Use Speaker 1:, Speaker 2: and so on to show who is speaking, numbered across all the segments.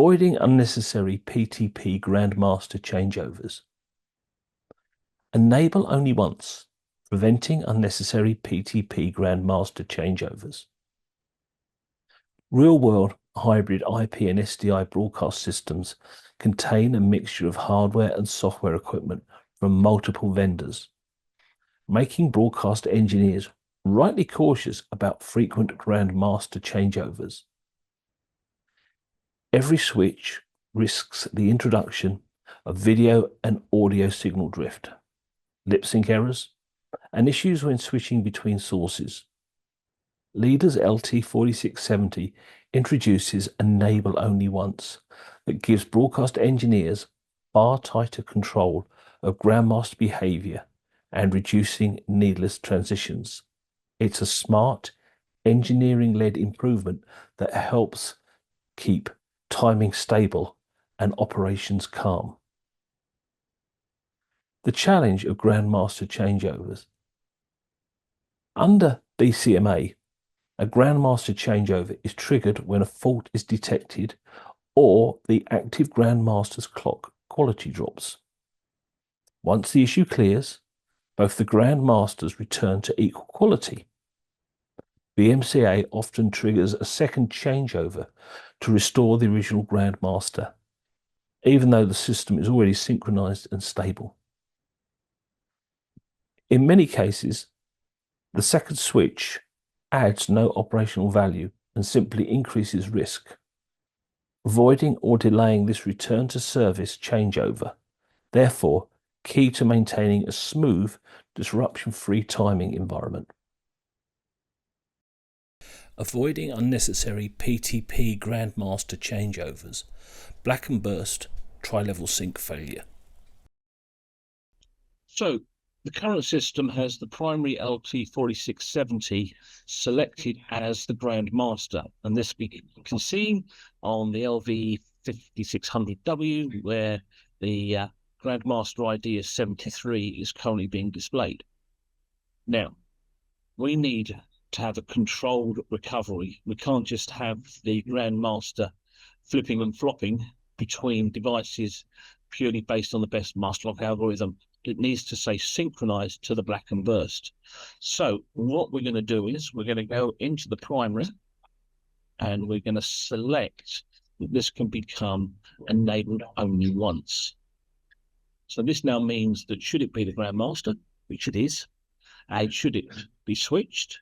Speaker 1: Avoiding unnecessary PTP Grandmaster changeovers. Enable only once, preventing unnecessary PTP Grandmaster changeovers. Real-world hybrid IP and SDI broadcast systems contain a mixture of hardware and software equipment from multiple vendors, making broadcast engineers rightly cautious about frequent Grandmaster changeovers. Every switch risks the introduction of video and audio signal drift, lip sync errors, and issues when switching between sources. Leader's LT4670 introduces enable only once that gives broadcast engineers far tighter control of Grandmaster behaviour and reducing needless transitions. It's a smart, engineering-led improvement that helps keep timing stable and operations calm. The challenge of Grandmaster changeovers. Under BCMA, a Grandmaster changeover is triggered when a fault is detected or the active Grandmaster's clock quality drops. Once the issue clears, both the Grandmasters return to equal quality. BMCA often triggers a second changeover to restore the original Grandmaster, even though the system is already synchronized and stable. In many cases, the second switch adds no operational value and simply increases risk. Avoiding or delaying this return to service changeover, therefore, key to maintaining a smooth, disruption-free timing environment. Avoiding unnecessary PTP Grandmaster changeovers, black and burst, tri-level sync failure.
Speaker 2: So, the current system has the primary LT4670 selected as the Grandmaster, and this we can see on the LV5600W where the Grandmaster ID is 73 is currently being displayed. Now, we need to have a controlled recovery. We can't just have the Grandmaster flipping and flopping between devices purely based on the best master lock algorithm. It needs to say synchronized to the black and burst. So what we're going to do is we're going to go into the primary and we're going to select that this can become enabled only once. So this now means that should it be the Grandmaster, which it is, and should it be switched,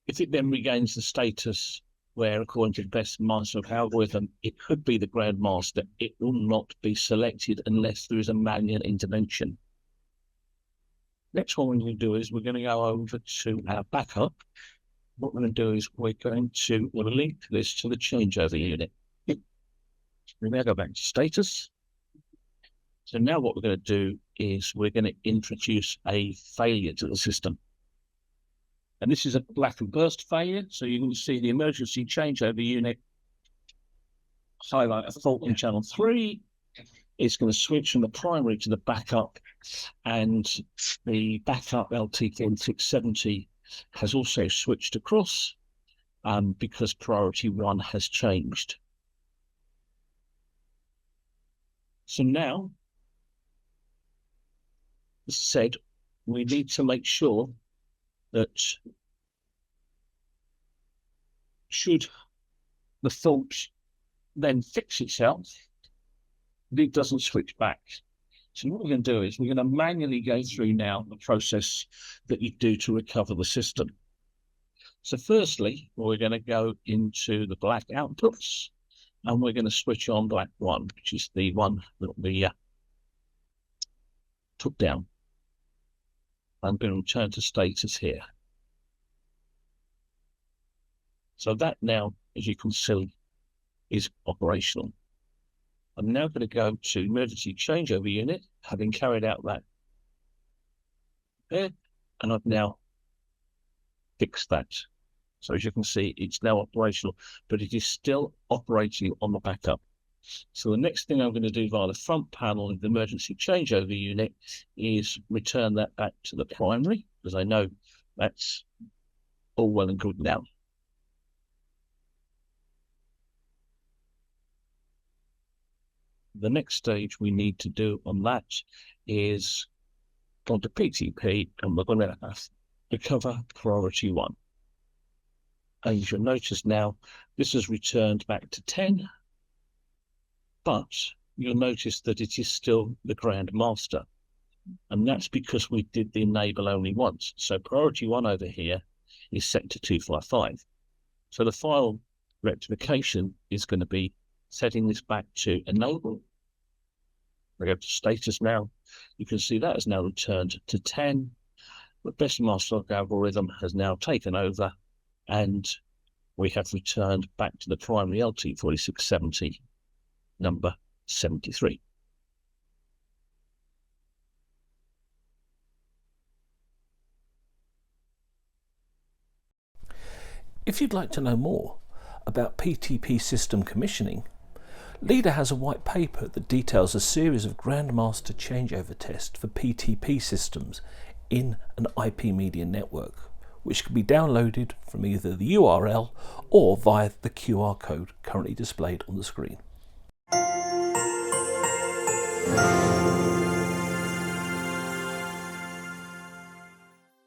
Speaker 2: if it then regains the status where, according to the best master lock algorithm, it could be the Grandmaster, it will not be selected unless there is a manual intervention. Next one we're going to do is we're going to go over to our backup. What we're going to do is we're going to link this to the changeover unit. We now go back to status. So now what we're going to do is we're going to introduce a failure to the system. And this is a black and burst failure. So you can see the emergency changeover unit highlight a fault in channel 3. It's going to switch from the primary to the backup, and the backup LT4670 has also switched across because priority 1 has changed. So now, as said, we need to make sure that should the fault then fix itself, it doesn't switch back. So what we're going to do is we're going to manually go through now the process that you do to recover the system. So firstly, we're going to go into the black outputs and we're going to switch on black 1, which is the one that we took down. I'm going to return to status here. So that now, as you can see, is operational. I'm now going to go to emergency changeover unit, having carried out that there, and I've now fixed that. So as you can see, it's now operational, but it is still operating on the backup. So the next thing I'm going to do via the front panel of the emergency changeover unit is return that back to the primary, because I know that's all well and good now. the next stage we need to do on that is go to PTP, and we're going to recover priority 1. And you'll notice now this has returned back to 10, but you'll notice that it is still the Grandmaster. And that's because we did the enable only once. So priority 1 over here is set to 255. So the file rectification is going to be setting this back to enable. We go to status now. You can see that has now returned to 10. The Baseband algorithm has now taken over, and we have returned back to the primary LT4670 number 73.
Speaker 1: If you'd like to know more about PTP system commissioning, Leader has a white paper that details a series of Grandmaster changeover tests for PTP systems in an IP media network, which can be downloaded from either the URL or via the QR code currently displayed on the screen.